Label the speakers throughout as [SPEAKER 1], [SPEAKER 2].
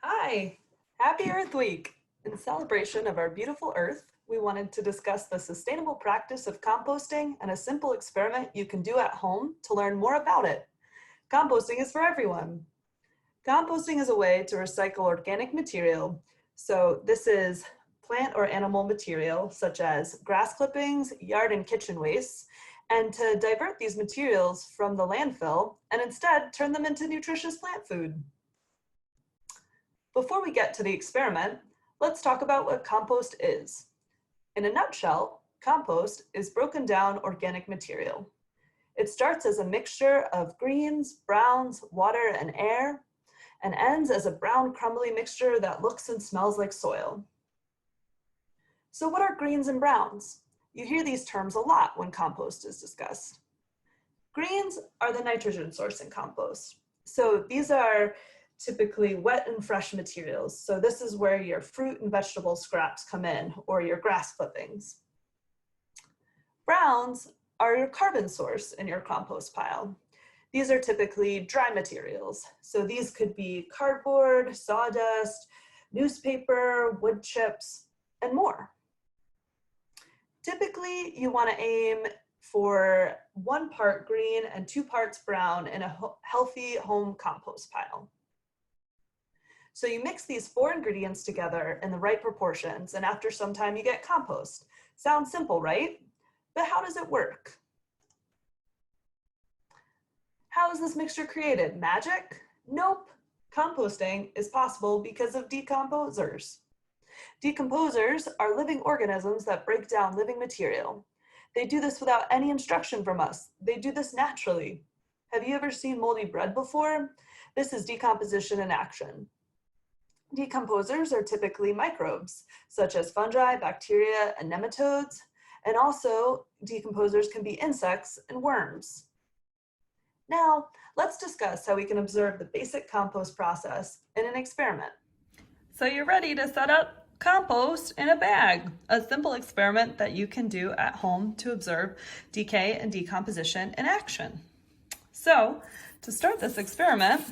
[SPEAKER 1] Hi, happy Earth Week! In celebration of our beautiful Earth, we wanted to discuss the sustainable practice of composting and a simple experiment you can do at home to learn more about it. Composting is for everyone. Composting is a way to recycle organic material. So this is plant or animal material such as grass clippings, yard and kitchen wastes, and to divert these materials from the landfill and instead turn them into nutritious plant food. Before we get to the experiment, let's talk about what compost is. In a nutshell, compost is broken down organic material. It starts as a mixture of greens, browns, water, and air, and ends as a brown crumbly mixture that looks and smells like soil. So what are greens and browns? You hear these terms a lot when compost is discussed. Greens are the nitrogen source in compost. So these are typically wet and fresh materials. So this is where your fruit and vegetable scraps come in, or your grass clippings. Browns are your carbon source in your compost pile. These are typically dry materials. So these could be cardboard, sawdust, newspaper, wood chips, and more. Typically, you want to aim for 1 part green and 2 parts brown in a healthy home compost pile. So you mix these 4 ingredients together in the right proportions, and after some time you get compost. Sounds simple, right? But how does it work? How is this mixture created? Magic? Nope. Composting is possible because of decomposers. Decomposers are living organisms that break down living material. They do this without any instruction from us. They do this naturally. Have you ever seen moldy bread before? This is decomposition in action. Decomposers are typically microbes, such as fungi, bacteria, and nematodes, and also decomposers can be insects and worms. Now, let's discuss how we can observe the basic compost process in an experiment. So you're ready to set up compost in a bag, a simple experiment that you can do at home to observe decay and decomposition in action. So, to start this experiment,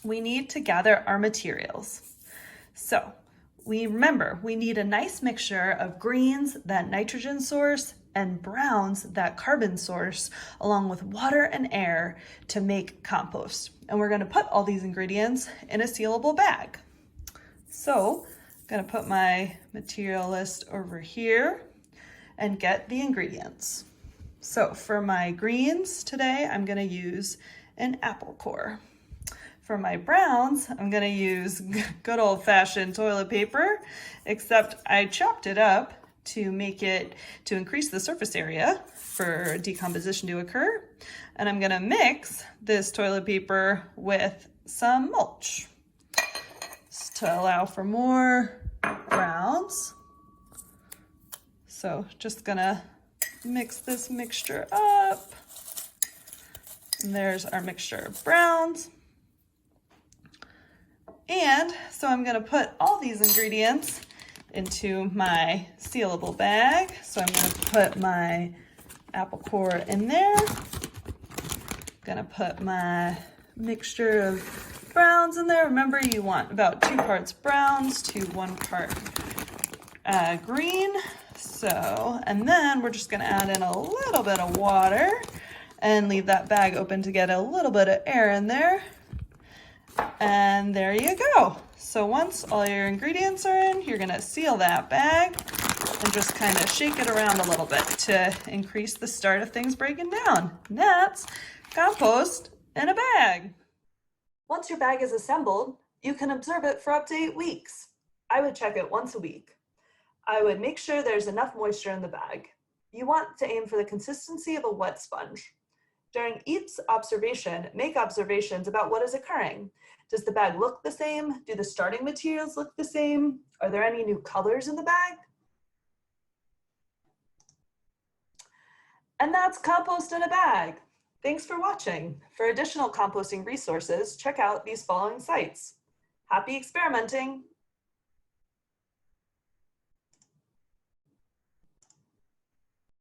[SPEAKER 1] we need to gather our materials. So we need a nice mixture of greens, that nitrogen source, and browns, that carbon source, along with water and air to make compost. And we're gonna put all these ingredients in a sealable bag. So I'm gonna put my material list over here and get the ingredients. So for my greens today, I'm gonna use an apple core. For my browns, I'm gonna use good old-fashioned toilet paper, except I chopped it up to increase the surface area for decomposition to occur. And I'm gonna mix this toilet paper with some mulch to allow for more browns. So just gonna mix this mixture up. And there's our mixture of browns. And so I'm going to put all these ingredients into my sealable bag. So I'm going to put my apple core in there. I'm going to put my mixture of browns in there. Remember, you want about 2 parts browns to 1 part green. So, and then we're just going to add in a little bit of water and leave that bag open to get a little bit of air in there. And there you go. So once all your ingredients are in, you're gonna seal that bag and just kind of shake it around a little bit to increase the start of things breaking down. And that's compost in a bag. Once your bag is assembled, you can observe it for up to 8 weeks. I would check it once a week. I would make sure there's enough moisture in the bag. You want to aim for the consistency of a wet sponge. During each observation, make observations about what is occurring. Does the bag look the same? Do the starting materials look the same? Are there any new colors in the bag? And that's compost in a bag. Thanks for watching. For additional composting resources, check out these following sites. Happy experimenting!